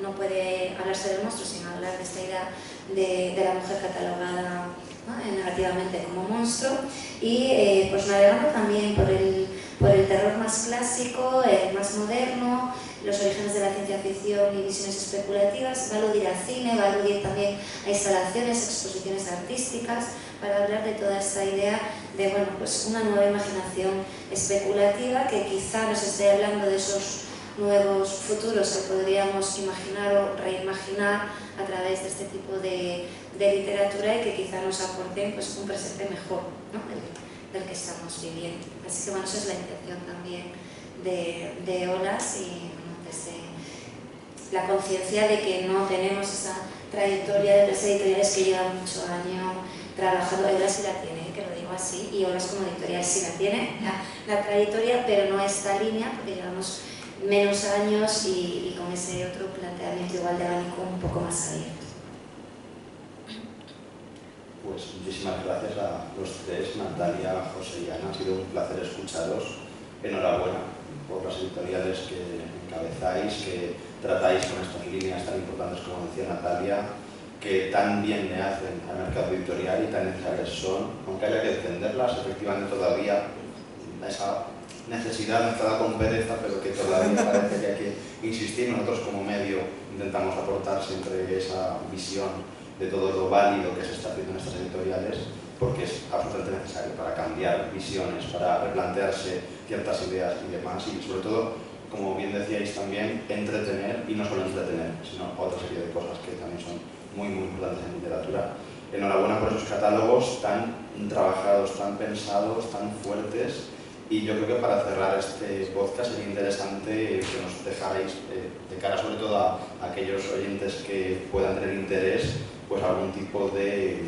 no puede hablarse del monstruo sin hablar de esta idea de la mujer catalogada, ¿no?, negativamente como monstruo, y pues navegando también por el terror más clásico, el más moderno, los orígenes de la ciencia ficción y visiones especulativas. Va a aludir al cine, va a aludir también a instalaciones, exposiciones artísticas, para hablar de toda esta idea de, bueno, pues una nueva imaginación especulativa que quizá nos esté hablando de esos nuevos futuros que podríamos imaginar o reimaginar a través de este tipo de literatura y que quizá nos aporten pues un presente mejor, ¿no?, del que estamos viviendo. Así que bueno, esa es la intención también de Olas, y bueno, desde la conciencia de que no tenemos esa trayectoria de las editoriales que llevan mucho año trabajando. Olas sí la tiene, que lo digo así, y Olas como editorial sí la tiene, la trayectoria, pero no esta línea, porque llevamos menos años y con ese otro planteamiento igual de abanico un poco más abierto. Pues muchísimas gracias a los tres, Natalia, José y Ana. Ha sido un placer escucharos. Enhorabuena por las editoriales que encabezáis, que tratáis con estas líneas tan importantes, como decía Natalia, que tan bien le hacen al mercado editorial y tan necesarias son, aunque haya que defenderlas. Efectivamente todavía esa necesidad mezclada con pereza, pero que todavía parece que hay que insistir. Nosotros como medio intentamos aportar siempre esa visión de todo lo válido que se está haciendo en estas editoriales, porque es absolutamente necesario para cambiar visiones, para replantearse ciertas ideas y demás, y sobre todo, como bien decíais también, entretener, y no solo entretener, sino otra serie de cosas que también son muy, muy importantes en literatura. Enhorabuena por esos catálogos tan trabajados, tan pensados, tan fuertes. Y yo creo que para cerrar este podcast sería interesante que nos dejarais, de cara sobre todo a aquellos oyentes que puedan tener interés, pues algún tipo de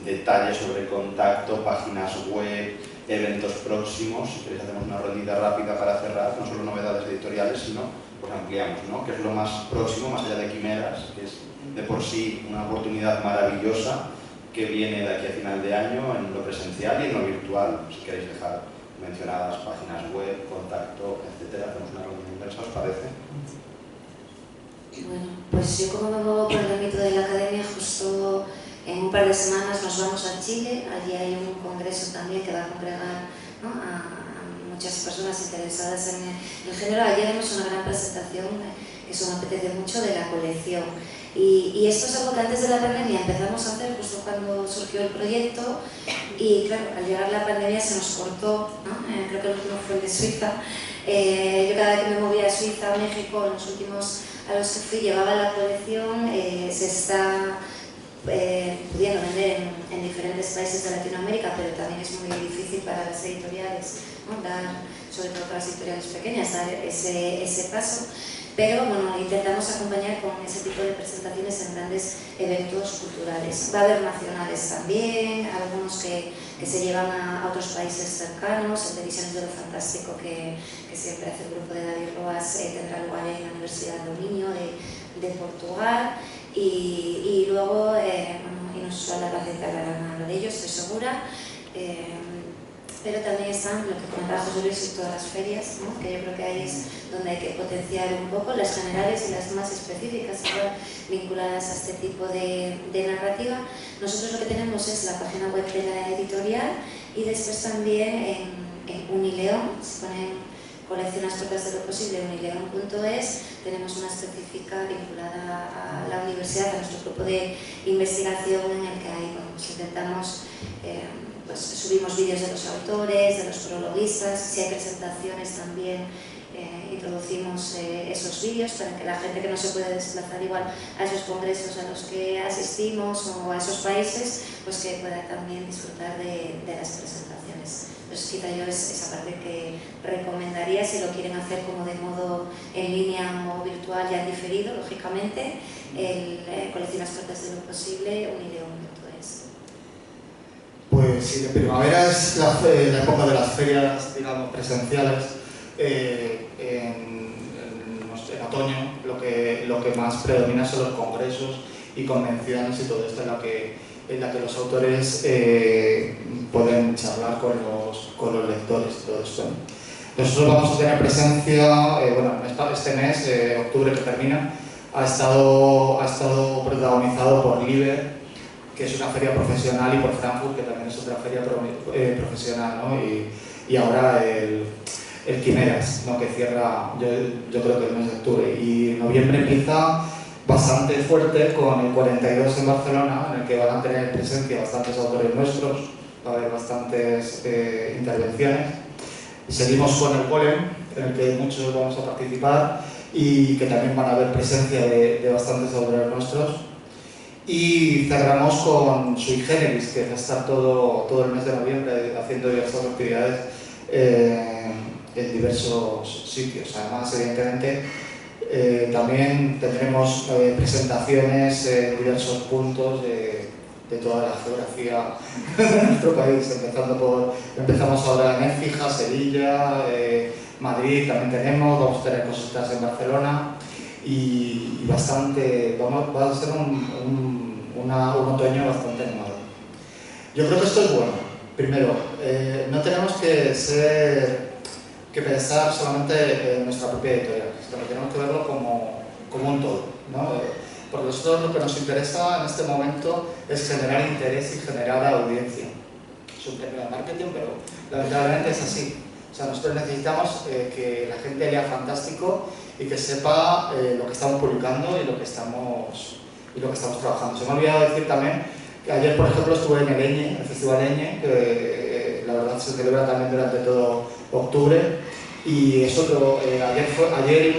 detalle sobre contacto, páginas web, eventos próximos. Si queréis hacemos una rondita rápida para cerrar, no solo novedades editoriales, sino pues ampliamos, ¿no?, que es lo más próximo, más allá de Quimeras, que es de por sí una oportunidad maravillosa que viene de aquí a final de año en lo presencial y en lo virtual. Si queréis dejar mencionadas páginas web, contacto, etcétera, hacemos una reunión inversa, ¿os parece? Bueno, pues yo como me muevo por el ámbito de la academia, justo en un par de semanas nos vamos a Chile. Allí hay un congreso también que va a congregar, ¿no?, a muchas personas interesadas en el género. Allí haremos una gran presentación, que eso me apetece mucho, de la colección. Y esto es algo que antes de la pandemia empezamos a hacer justo cuando surgió el proyecto, y claro, al llegar la pandemia se nos cortó, ¿no? Creo que el último fue el de Suiza. Yo cada vez que me movía a Suiza, a México, en los últimos a los que fui, llevaba la colección. Se está pudiendo vender en diferentes países de Latinoamérica, pero también es muy difícil para las editoriales, ¿no?, dar, sobre todo para las editoriales pequeñas, dar ese paso. pero bueno, intentamos acompañar con ese tipo de presentaciones en grandes eventos culturales. Va a haber nacionales también, algunos que se llevan a otros países cercanos. El de Visiones de lo Fantástico, que siempre hace el grupo de David Roas, tendrá lugar en la Universidad do Minho de Portugal, y luego, Inusual Albacete hablarán algo de ello, estoy segura. Pero también están lo que comentaba José Luis y todas las ferias, ¿no? Que yo creo que ahí es donde hay que potenciar un poco las generales y las más específicas, igual, vinculadas a este tipo de narrativa. Nosotros lo que tenemos es la página web de la editorial, y después también en Unileón, se ponen colección Las Puertas de lo Posible, unileón.es, tenemos una específica vinculada a la universidad, a nuestro grupo de investigación, en el que ahí, bueno, pues intentamos, pues subimos vídeos de los autores, de los prologuistas, si hay presentaciones también introducimos esos vídeos para que la gente que no se puede desplazar igual a esos congresos a los que asistimos o a esos países, pues que pueda también disfrutar de las presentaciones. Entonces quizá yo es esa parte que recomendaría si lo quieren hacer como de modo en línea o virtual, ya en diferido, lógicamente, el Colección Las Puertas de lo Posible, unileón.es. Pues sí, de primavera es la época de las ferias, digamos, presenciales. En otoño lo que más predomina son los congresos y convenciones y todo esto, en la que los autores pueden charlar con los lectores y todo esto. Nosotros vamos a tener presencia, este mes, octubre que termina, ha estado protagonizado por Liber, que es una feria profesional, y por Frankfurt, que también es otra feria profesional, ¿no? Y ahora el Quimeras, ¿no? Que cierra, yo creo que el mes de octubre, y en noviembre empieza bastante fuerte con el 42 en Barcelona, en el que van a tener presencia bastantes autores nuestros, va a haber bastantes intervenciones. Seguimos con el Golem, en el que muchos vamos a participar, y que también van a haber presencia de bastantes autores nuestros. Y cerramos con Sui Generis, que va a estar todo el mes de noviembre haciendo diversas actividades en diversos sitios. Además, evidentemente, también tendremos presentaciones en diversos puntos de toda la geografía de nuestro país, empezamos ahora en Écija, Sevilla, Madrid también vamos a tener cositas en Barcelona, y va a ser un otoño bastante animado. Yo creo que esto es bueno. Primero, no tenemos que pensar solamente en nuestra propia editorial, sino que tenemos que verlo como un todo, ¿no? Porque nosotros lo que nos interesa en este momento es generar interés y generar audiencia. Es un término de marketing, pero lamentablemente es así. O sea, nosotros necesitamos que la gente lea Fantástico y que sepa lo que estamos publicando y lo que estamos trabajando. Se me ha olvidado decir también que ayer, por ejemplo, estuve en el EñE, el Festival EñE, que la verdad se celebra también durante todo octubre, y es otro, ayer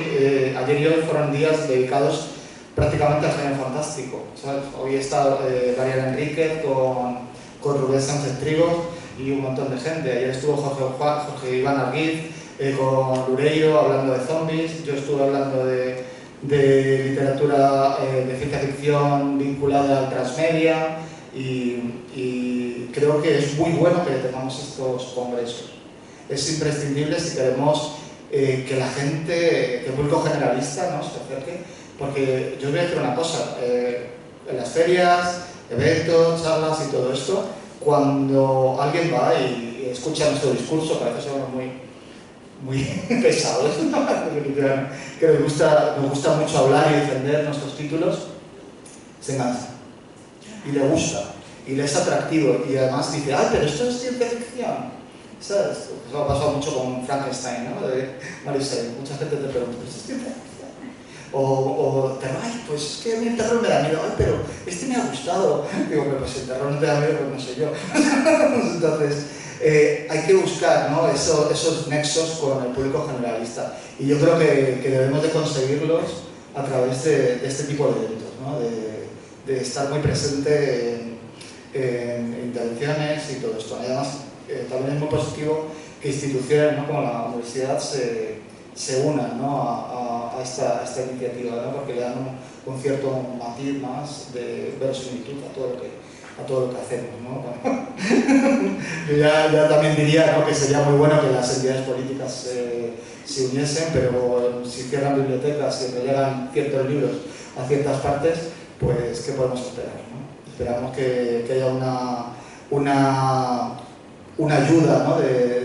y hoy fueron días dedicados prácticamente al género fantástico, ¿sabes? Hoy está Daniel Enríquez con Rubén Sánchez Trigo y un montón de gente. Ayer estuvo Jorge Iván Arguiz con Lureiro hablando de zombies. Yo estuve hablando de literatura de ciencia ficción vinculada al transmedia, y creo que es muy bueno que tengamos estos congresos. Es imprescindible si queremos que la gente, que el público generalista, ¿no?, se acerque. Porque yo os voy a decir una cosa, en las ferias, eventos, charlas y todo esto, cuando alguien va y escucha nuestro discurso, que a veces somos muy pesados, que nos gusta mucho hablar y defender nuestros títulos, se engancha y le gusta y le es atractivo, y además dice, ¡ay, pero esto es ciencia ficción! ¿Sabes? Eso ha pasado mucho con Frankenstein, ¿no?, de Mary Shelley. Mucha gente te pregunta, ¿pero esto es ciencia ficción? O ay, pues es que a mí el terror me da miedo, ay, pero este me ha gustado. Digo, pero pues el terror no te da miedo, pues no sé yo. Entonces, hay que buscar, ¿no?, esos nexos con el público generalista. Y yo creo que debemos de conseguirlos a través de este tipo de eventos, ¿no?, de estar muy presente en intervenciones y todo esto. Además, también es muy positivo que instituciones, ¿no?, como la universidad se se unan, ¿no? a esta iniciativa, ¿no? Porque le dan un cierto matiz más de verosimilitud a todo lo que hacemos, ¿no? Yo ya también diría, ¿no?, que sería muy bueno que las entidades políticas se uniesen, pero si cierran bibliotecas y relegan ciertos libros a ciertas partes, pues ¿qué podemos esperar, ¿no? Esperamos que haya una ayuda, ¿no?,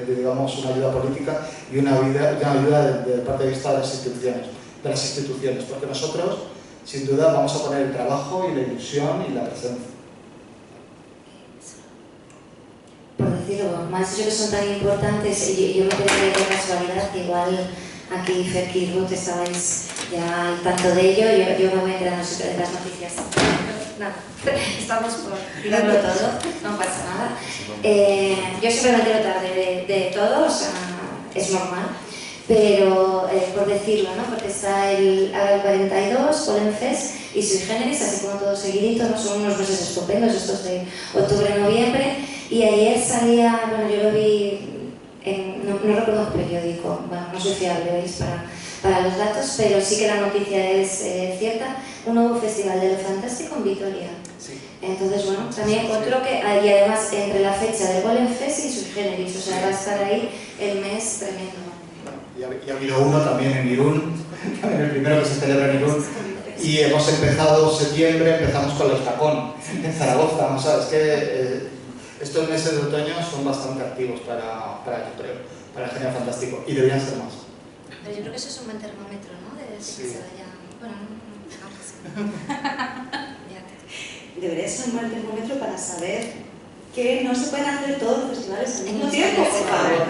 digamos, una ayuda política y una ayuda desde el punto de vista de las instituciones, porque nosotros, sin duda, vamos a poner el trabajo y la ilusión y la presencia. Por decirlo, más ellos que son tan importantes, y yo me quedé de casualidad que igual aquí Ferki y Ruth estabais ya al tanto de ello, yo me voy enterando de las noticias. Nada, estamos por tirarlo todo, no pasa nada. Yo siempre me entero tarde de todo, o sea, es normal, pero por decirlo, ¿no? Porque está el 42, Polenfest y Sui Generis, así como todo seguidito, ¿no? Son unos meses estupendos, estos de octubre-noviembre, y ayer salía, bueno, yo lo vi no recuerdo qué periódico, bueno, no soy fiable, ¿veis? Para los datos, pero sí que la noticia es cierta, un nuevo festival de lo fantástico en Vitoria. Sí. Entonces, bueno, también encuentro que hay además entre la fecha del Polenfest y Sui Generis, o sea, va a estar ahí el mes tremendo. Y ha habido uno también en Irún, el primero que se celebra en Irún, y hemos empezado septiembre, empezamos con el Tacón en Zaragoza, ¿no? ¿Sabes? Que estos meses de otoño son bastante activos para el género fantástico, y deberían ser más. Pero yo creo que eso es un buen termómetro, ¿no? De Sí. que se vaya... Bueno, Debería ser un buen termómetro para saber que no se pueden hacer todos los festivales al mismo tiempo, por favor.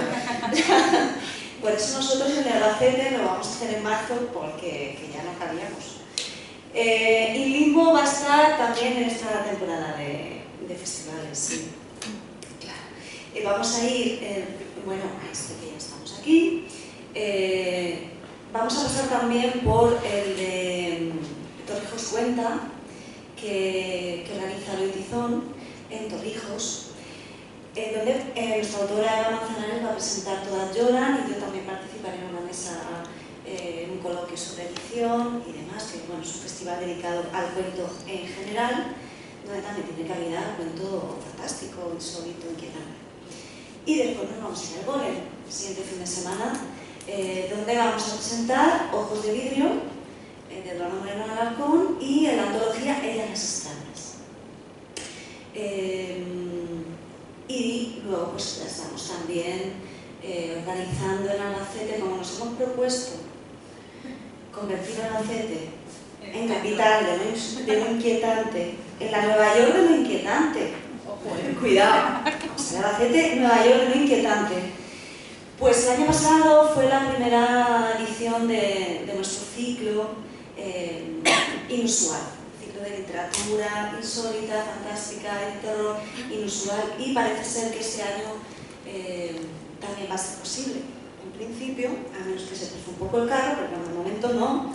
Por eso nosotros en el Albacete lo vamos a hacer en marzo, porque que ya no cabíamos. Y Limbo va a estar también en esta temporada de festivales, sí. Claro. Vamos a ir, bueno, a este que ya estamos aquí. Vamos a pasar también por el de Torrijos Cuenta, que organiza Loitizón en Torrijos, donde nuestra autora Eva Manzanares va a presentar Todas lloran, y yo también participaré en una mesa, en un coloquio sobre edición y demás, que bueno, es un festival dedicado al cuento en general, donde también tiene cabida el cuento fantástico, insólito, inquietante. Y después nos vamos a ir al Golem, el siguiente fin de semana, donde vamos a presentar Ojos de vidrio, de Eduardo Moreno Alarcón, y la antología Ellas las extrañas. Y luego pues ya estamos también organizando en Albacete, como nos hemos propuesto convertir a Albacete en capital de lo inquietante, en la Nueva York de lo inquietante. Cuidado, Albacete, Nueva York de lo inquietante. Pues el año pasado fue la primera edición de nuestro ciclo inusual, ciclo de literatura insólita, fantástica, de terror inusual, y parece ser que este año también va a ser posible. En principio, a menos que se cruce un poco el carro, pero de momento no,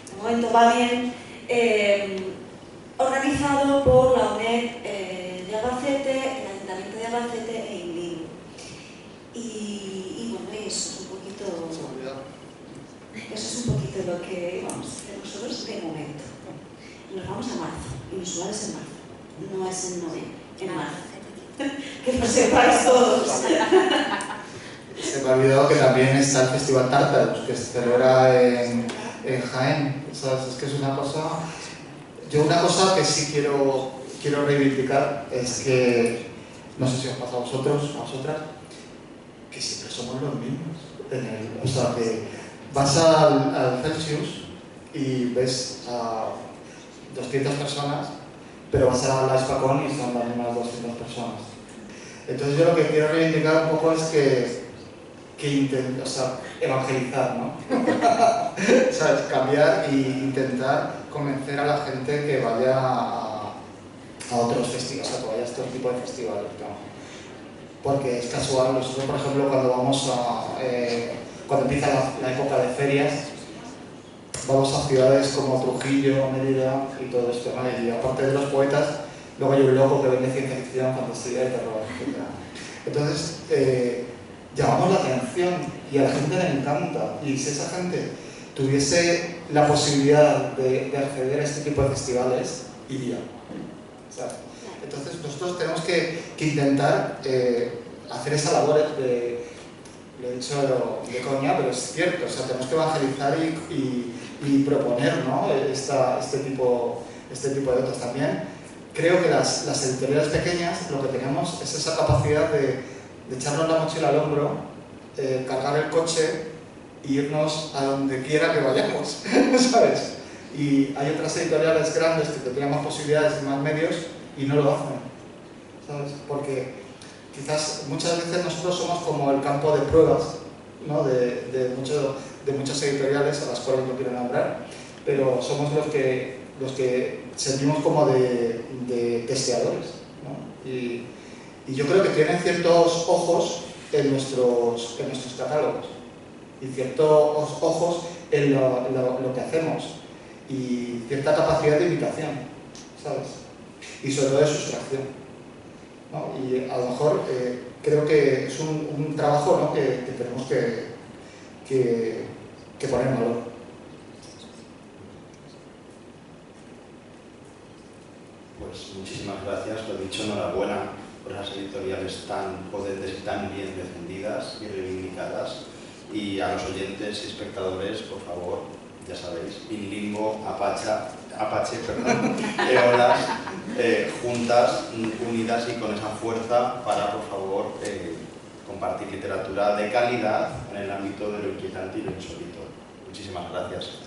de momento va bien, organizado por la UNED de Albacete, el Ayuntamiento de Albacete e INLIB. Y bueno, eso es un poquito lo que vamos a hacer nosotros de momento. Nos vamos a marzo, inusual es en marzo, no es en noviembre, en marzo. Que lo sepáis todos. Se me ha olvidado que también está el Festival Tártaros, que se celebra en Jaén. ¿Sabes? Es que es una cosa... Yo una cosa que sí quiero reivindicar es que, no sé si os pasa a vosotros, a vosotras, que siempre somos los mismos. O sea, que vas al Celsius y ves a 200 personas, pero vas a la Spacón y son las mismas 200 personas. Entonces yo lo que quiero reivindicar un poco es que o sea, evangelizar, ¿no? ¿Sabes? Cambiar e intentar convencer a la gente que vaya a otros festivales, o sea, que vaya a este tipo de festivales, ¿no? Porque es casual. Nosotros, por ejemplo, cuando vamos cuando empieza la época de ferias, vamos a ciudades como Trujillo, Mérida y todo esto, ¿no? Y aparte de los poetas, luego hay un loco que vende ciencia ficción, fantasía y terror, etc. Entonces, llamamos la atención y a la gente le encanta. Y si esa gente tuviese la posibilidad de acceder a este tipo de festivales, iría. ¿Sabes? Entonces nosotros tenemos que intentar hacer esa labor lo he dicho de coña, pero es cierto, o sea, tenemos que evangelizar y proponer, ¿no? este tipo de otros también. Creo que las editoriales pequeñas lo que tenemos es esa capacidad de echarnos la mochila al hombro, cargar el coche e irnos a donde quiera que vayamos, ¿sabes? Y hay otras editoriales grandes que tienen más posibilidades y más medios y no lo hacen, ¿sabes? Porque quizás muchas veces nosotros somos como el campo de pruebas, ¿no? de muchas editoriales a las cuales no quiero nombrar, pero somos los que servimos como de testeadores, ¿no? Y yo creo que tienen ciertos ojos en nuestros catálogos y ciertos ojos en lo que hacemos y cierta capacidad de imitación, ¿sabes? Y sobre todo de sustracción, ¿no? Y a lo mejor creo que es un trabajo, ¿no? que tenemos que poner en valor. Pues muchísimas gracias, lo dicho, enhorabuena por esas editoriales tan potentes y tan bien defendidas y reivindicadas. Y a los oyentes y espectadores, por favor, ya sabéis, Inlimbo, Apache, Eolas, juntas, unidas y con esa fuerza para, por favor, compartir literatura de calidad en el ámbito de lo inquietante y lo insólito. Muchísimas gracias.